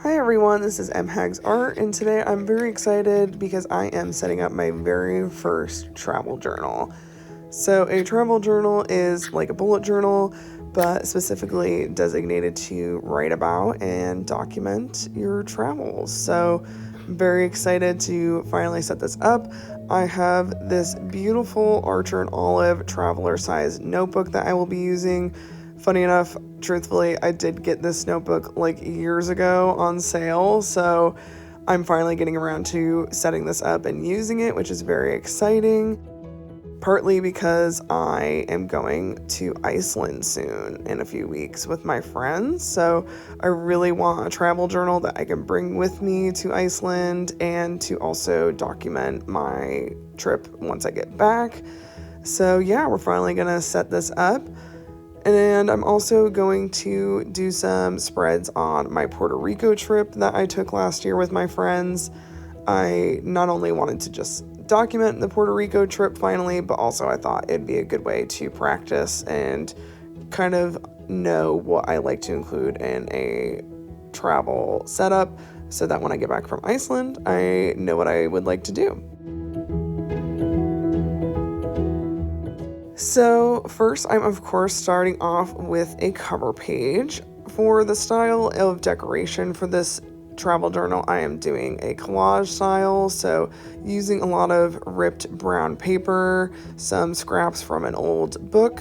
Hi everyone, this is MHags Art, and today I'm very excited because I am setting up my very first travel journal. So a travel journal is like a bullet journal, but specifically designated to write about and document your travels. So I'm very excited to finally set this up. I have this beautiful Archer and Olive traveler size notebook that I will be using. Funny enough, truthfully, I did get this notebook like years ago on sale, so I'm finally getting around to setting this up and using it, which is very exciting. Partly because I am going to Iceland soon in a few weeks with my friends, so I really want a travel journal that I can bring with me to Iceland and to also document my trip once I get back. So yeah, we're finally gonna set this up. And I'm also going to do some spreads on my Puerto Rico trip that I took last year with my friends. I not only wanted to just document the Puerto Rico trip finally, but also I thought it'd be a good way to practice and kind of know what I like to include in a travel setup so that when I get back from Iceland, I know what I would like to do. So first, I'm of course starting off with a cover page. For the style of decoration for this travel journal, I am doing a collage style, so using a lot of ripped brown paper, some scraps from an old book,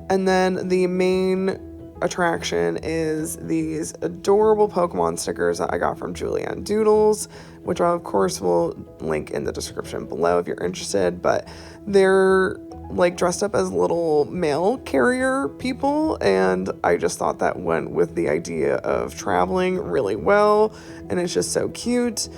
and then the main attraction is these adorable Pokemon stickers that I got from Julianne Doodles, which I of course will link in the description below if you're interested, but they're like dressed up as little mail carrier people, and I just thought that went with the idea of traveling really well, and it's just so cute.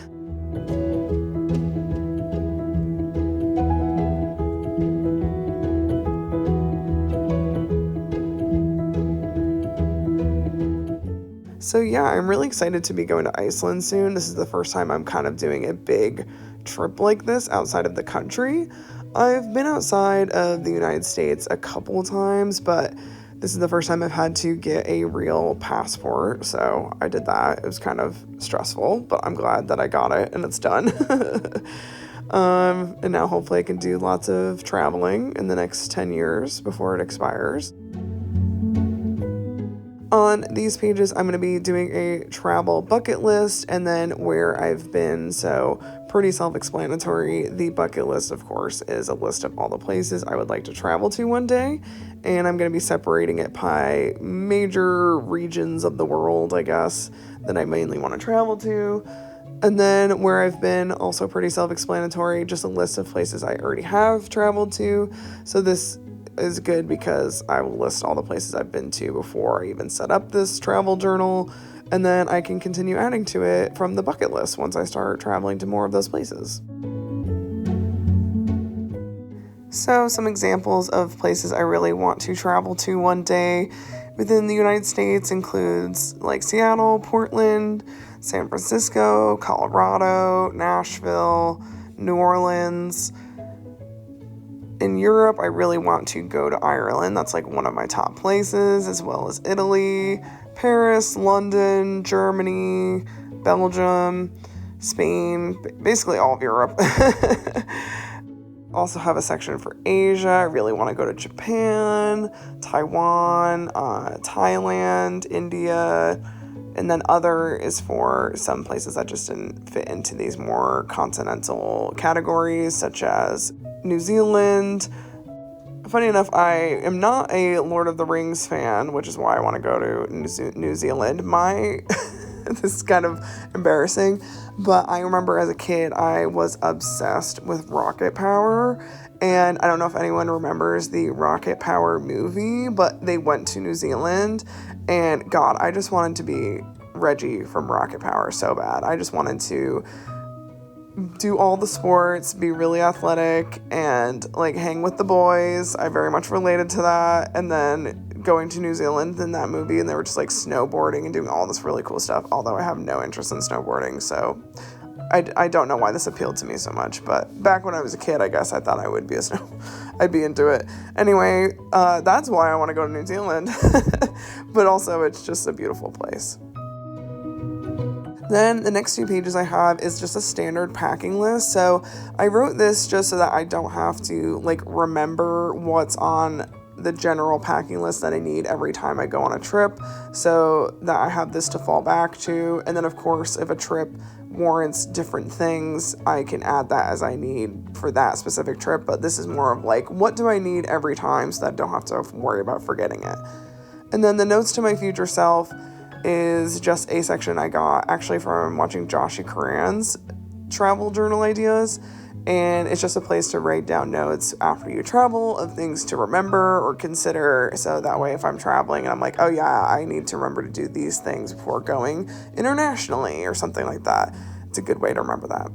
So yeah, I'm really excited to be going to Iceland soon. This is the first time I'm kind of doing a big trip like this outside of the country. I've been outside of the United States a couple times, but this is the first time I've had to get a real passport, so I did that. It was kind of stressful, but I'm glad that I got it and it's done. And now hopefully I can do lots of traveling in the next 10 years before it expires. On these pages, I'm going to be doing a travel bucket list and then where I've been, so pretty self-explanatory. The bucket list, of course, is a list of all the places I would like to travel to one day, and I'm going to be separating it by major regions of the world, I guess, that I mainly want to travel to. And then where I've been, also pretty self-explanatory, just a list of places I already have traveled to. So this is good because I will list all the places I've been to before I even set up this travel journal, and then I can continue adding to it from the bucket list once I start traveling to more of those places. So some examples of places I really want to travel to one day within the United States includes like Seattle, Portland, San Francisco, Colorado, Nashville, New Orleans. In Europe, I really want to go to Ireland. That's like one of my top places, as well as Italy, Paris, London, Germany, Belgium, Spain, basically all of Europe. Also have a section for Asia. I really want to go to Japan, Taiwan, Thailand, India, and then other is for some places that just didn't fit into these more continental categories, such as New Zealand. Funny enough, I am not a Lord of the Rings fan, which is why I want to go to New Zealand. This is kind of embarrassing, but I remember as a kid, I was obsessed with rocket power, and I don't know if anyone remembers the Rocket Power movie, but they went to New Zealand, and God, I just wanted to be Reggie from Rocket Power so bad. I just wanted to do all the sports, be really athletic, and like hang with the boys. I very much related to that. And then going to New Zealand in that movie, and they were just like snowboarding and doing all this really cool stuff, although I have no interest in snowboarding, so I don't know why this appealed to me so much, but back when I was a kid, I guess I thought I would be I'd be into it. Anyway, that's why I want to go to New Zealand, but also it's just a beautiful place. Then the next 2 pages I have is just a standard packing list. So I wrote this just so that I don't have to like remember what's on the general packing list that I need every time I go on a trip, so that I have this to fall back to. And then of course, if a trip warrants different things, I can add that as I need for that specific trip. But this is more of like, what do I need every time so that I don't have to worry about forgetting it. And then the notes to my future self is just a section I got actually from watching Joshi Karan's travel journal ideas. And it's just a place to write down notes after you travel of things to remember or consider. So that way, if I'm traveling and I'm like, oh yeah, I need to remember to do these things before going internationally or something like that, it's a good way to remember that.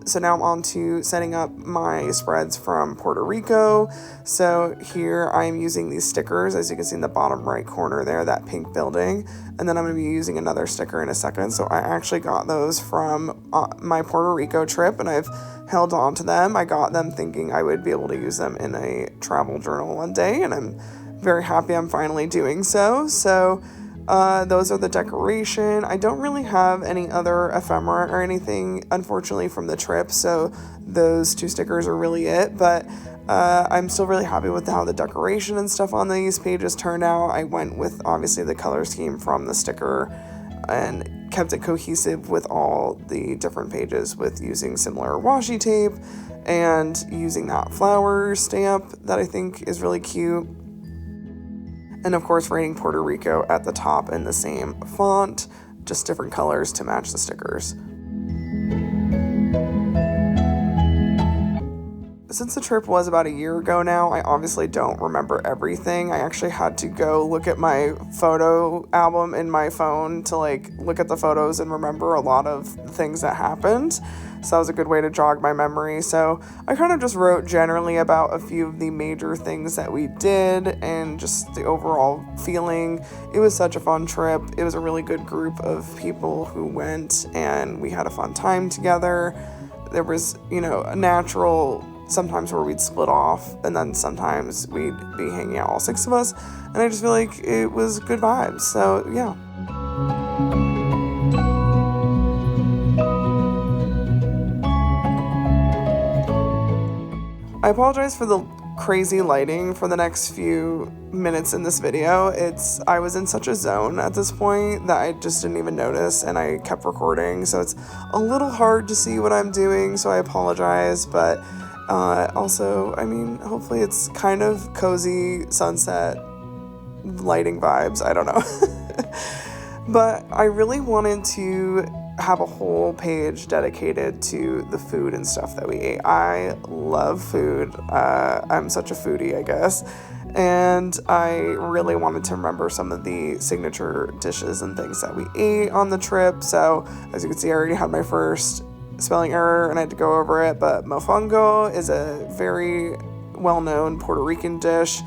So now I'm on to setting up my spreads from Puerto Rico. So here I'm using these stickers, as you can see in the bottom right corner there, that pink building. And then I'm going to be using another sticker in a second. So I actually got those from my Puerto Rico trip, and I've held on to them. I got them thinking I would be able to use them in a travel journal one day, and I'm very happy I'm finally doing so. So those are the decoration. I don't really have any other ephemera or anything, unfortunately, from the trip, so those 2 stickers are really it. But I'm still really happy with how the decoration and stuff on these pages turned out. I went with, obviously, the color scheme from the sticker and kept it cohesive with all the different pages with using similar washi tape and using that flower stamp that I think is really cute. And of course, writing Puerto Rico at the top in the same font, just different colors to match the stickers. Since the trip was about a year ago now, I obviously don't remember everything. I actually had to go look at my photo album in my phone to like look at the photos and remember a lot of things that happened. So that was a good way to jog my memory. So I kind of just wrote generally about a few of the major things that we did and just the overall feeling. It was such a fun trip. It was a really good group of people who went, and we had a fun time together. There was, a natural sometimes where we'd split off, and then sometimes we'd be hanging out, all 6 of us, and I just feel like it was good vibes. So yeah. I apologize for the crazy lighting for the next few minutes in this video. I was in such a zone at this point that I just didn't even notice, and I kept recording, so it's a little hard to see what I'm doing, so I apologize. But also, hopefully it's kind of cozy sunset lighting vibes. I don't know. But I really wanted to have a whole page dedicated to the food and stuff that we ate. I love food. I'm such a foodie, I guess. And I really wanted to remember some of the signature dishes and things that we ate on the trip. So as you can see, I already had my first spelling error and I had to go over it. But mofongo is a very well-known Puerto Rican dish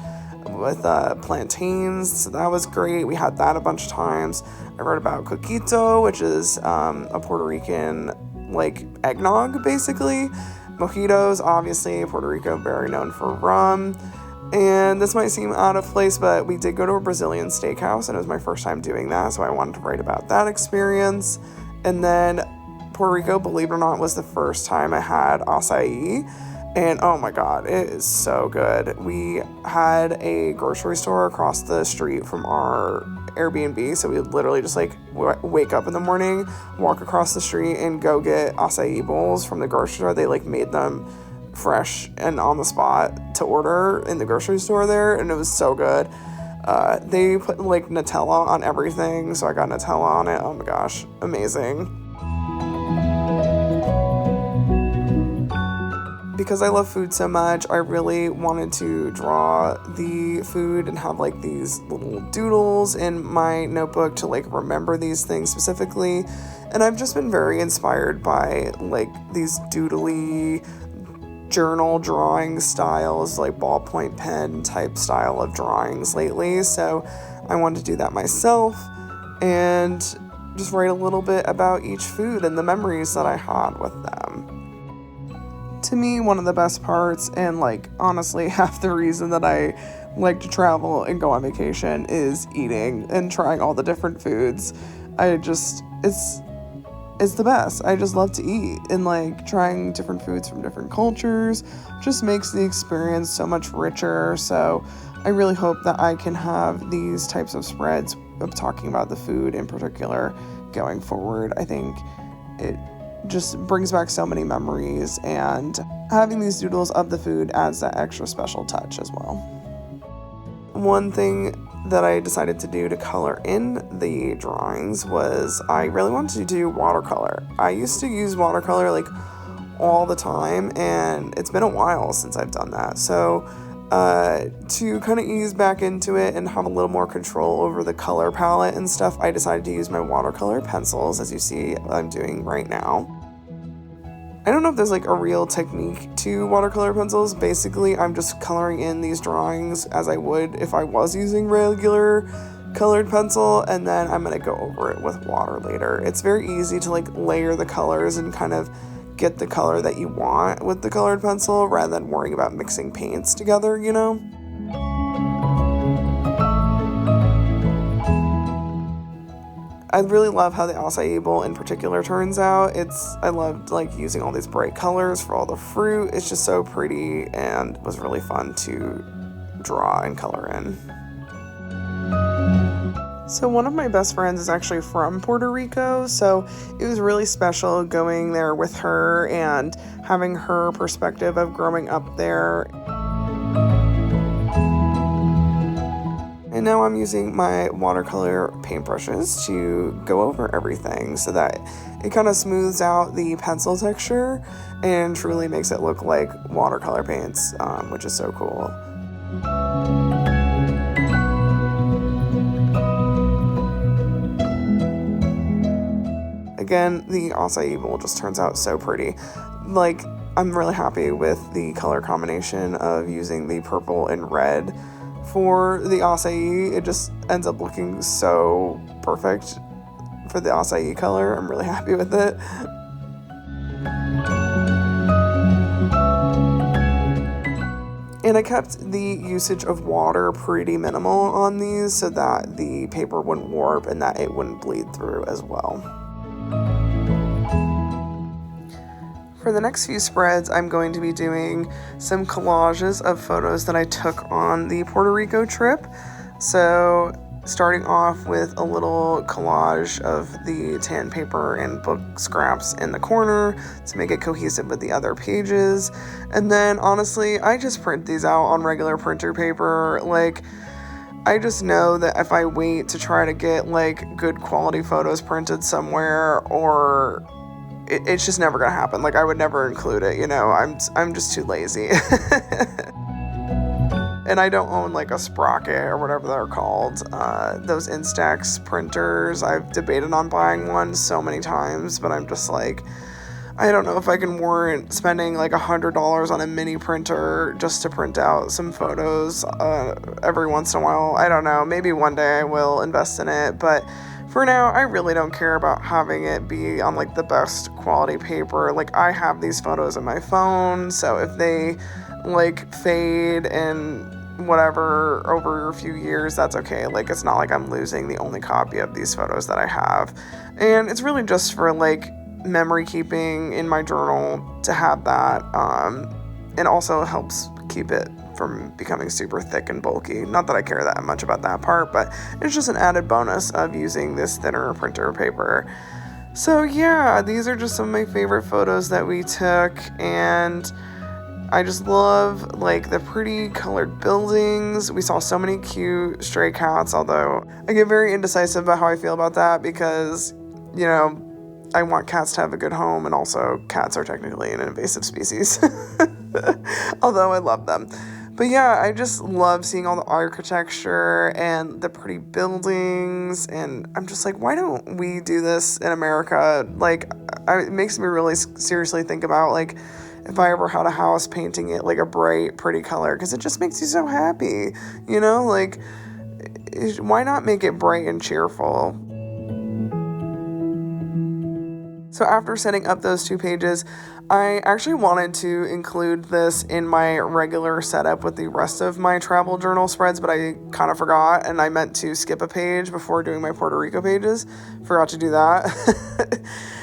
with plantains, so that was great. We had that a bunch of times. I wrote about coquito, which is a Puerto Rican like eggnog basically. Mojitos, obviously Puerto Rico very known for rum. And this might seem out of place, but we did go to a Brazilian steakhouse, and it was my first time doing that, so I wanted to write about that experience. And then Puerto Rico, believe it or not, was the first time I had acai. And oh my god, it is so good. We had a grocery store across the street from our Airbnb, so we would literally just like wake up in the morning, walk across the street, and go get acai bowls from the grocery store. They like made them fresh and on the spot to order in the grocery store there, and it was so good. They put like Nutella on everything, so I got Nutella on it. Oh my gosh, amazing. Because I love food so much, I really wanted to draw the food and have like these little doodles in my notebook to like remember these things specifically. And I've just been very inspired by like these doodly journal drawing styles, like ballpoint pen type style of drawings lately. So I wanted to do that myself and just write a little bit about each food and the memories that I had with them. To me, one of the best parts, and like honestly half the reason that I like to travel and go on vacation is eating and trying all the different foods. It's the best. I just love to eat, and like trying different foods from different cultures just makes the experience so much richer. So I really hope that I can have these types of spreads of talking about the food in particular going forward. I think it just brings back so many memories, and having these doodles of the food adds that extra special touch as well. One thing that I decided to do to color in the drawings was I really wanted to do watercolor. I used to use watercolor like all the time, and it's been a while since I've done that. So to kind of ease back into it and have a little more control over the color palette and stuff, I decided to use my watercolor pencils, as you see I'm doing right now. I don't know if there's like a real technique to watercolor pencils. Basically, I'm just coloring in these drawings as I would if I was using regular colored pencil, and then I'm going to go over it with water later. It's very easy to like layer the colors and kind of get the color that you want with the colored pencil rather than worrying about mixing paints together, you know? I really love how the acai bowl in particular turns out. I loved like using all these bright colors for all the fruit. It's just so pretty and was really fun to draw and color in. So one of my best friends is actually from Puerto Rico, so it was really special going there with her and having her perspective of growing up there. And now I'm using my watercolor paintbrushes to go over everything so that it kind of smooths out the pencil texture and truly makes it look like watercolor paints, which is so cool. Again, the acai bowl just turns out so pretty. Like, I'm really happy with the color combination of using the purple and red for the acai. It just ends up looking so perfect for the acai color. I'm really happy with it. And I kept the usage of water pretty minimal on these so that the paper wouldn't warp and that it wouldn't bleed through as well. For the next few spreads, I'm going to be doing some collages of photos that I took on the Puerto Rico trip. So starting off with a little collage of the tan paper and book scraps in the corner to make it cohesive with the other pages. And then honestly, I just print these out on regular printer paper. Like, I just know that if I wait to try to get like good quality photos printed somewhere, or it's just never gonna happen. Like, I would never include it, you know. I'm just too lazy. And I don't own like a Sprocket or whatever they're called. Those Instax printers, I've debated on buying one so many times, but I'm just like, I don't know if I can warrant spending like $100 on a mini printer just to print out some photos every once in a while. I don't know. Maybe one day I will invest in it, but for now, I really don't care about having it be on like the best quality paper. Like, I have these photos on my phone, so if they like fade and whatever over a few years, that's okay. Like, it's not like I'm losing the only copy of these photos that I have. And it's really just for like memory keeping in my journal to have that. It also helps keep it from becoming super thick and bulky. Not that I care that much about that part, but it's just an added bonus of using this thinner printer paper. So yeah, these are just some of my favorite photos that we took, and I just love like the pretty colored buildings. We saw so many cute stray cats, although I get very indecisive about how I feel about that because, you know, I want cats to have a good home, and also cats are technically an invasive species, although I love them. But yeah, I just love seeing all the architecture and the pretty buildings, and I'm just like, why don't we do this in America? Like, it makes me really seriously think about, like, if I ever had a house, painting it like a bright, pretty color, because it just makes you so happy, you know? Like, why not make it bright and cheerful? So after setting up those 2 pages, I actually wanted to include this in my regular setup with the rest of my travel journal spreads, but I kind of forgot, and I meant to skip a page before doing my Puerto Rico pages. Forgot to do that.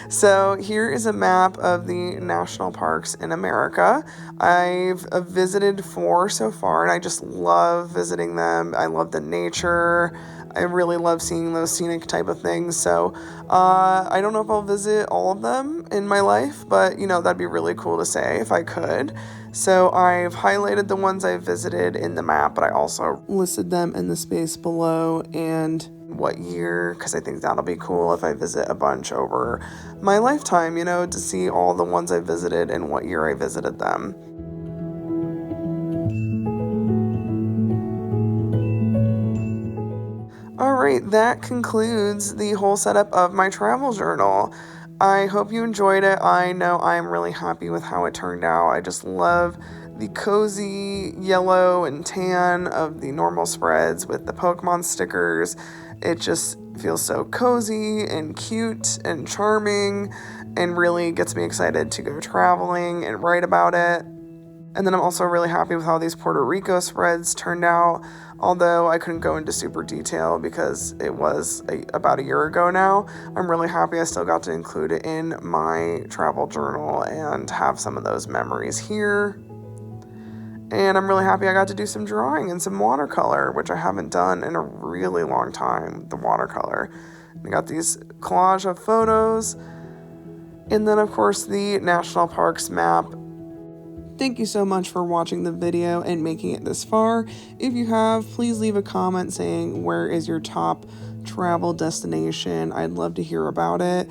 So here is a map of the national parks in America. I've visited 4 so far, and I just love visiting them. I love the nature. I really love seeing those scenic type of things. So I don't know if I'll visit all of them in my life, but that'd be really cool to say if I could. So I've highlighted the ones I've visited in the map, but I also listed them in the space below and what year, because I think that'll be cool if I visit a bunch over my lifetime, to see all the ones I visited and what year I visited them. All right, that concludes the whole setup of my travel journal. I hope you enjoyed it. I know I'm really happy with how it turned out. I just love the cozy yellow and tan of the normal spreads with the Pokemon stickers. It just feels so cozy and cute and charming and really gets me excited to go traveling and write about it. And then I'm also really happy with how these Puerto Rico spreads turned out, although I couldn't go into super detail because it was about a year ago now. I'm really happy I still got to include it in my travel journal and have some of those memories here. And I'm really happy I got to do some drawing and some watercolor, which I haven't done in a really long time, the watercolor. I got these collage of photos. And then, of course, the national parks map. Thank you so much for watching the video and making it this far. If you have, please leave a comment saying where is your top travel destination. I'd love to hear about it.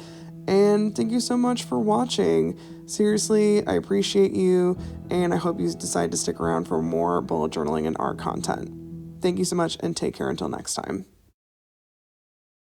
And thank you so much for watching. Seriously, I appreciate you, and I hope you decide to stick around for more bullet journaling and art content. Thank you so much, and take care until next time.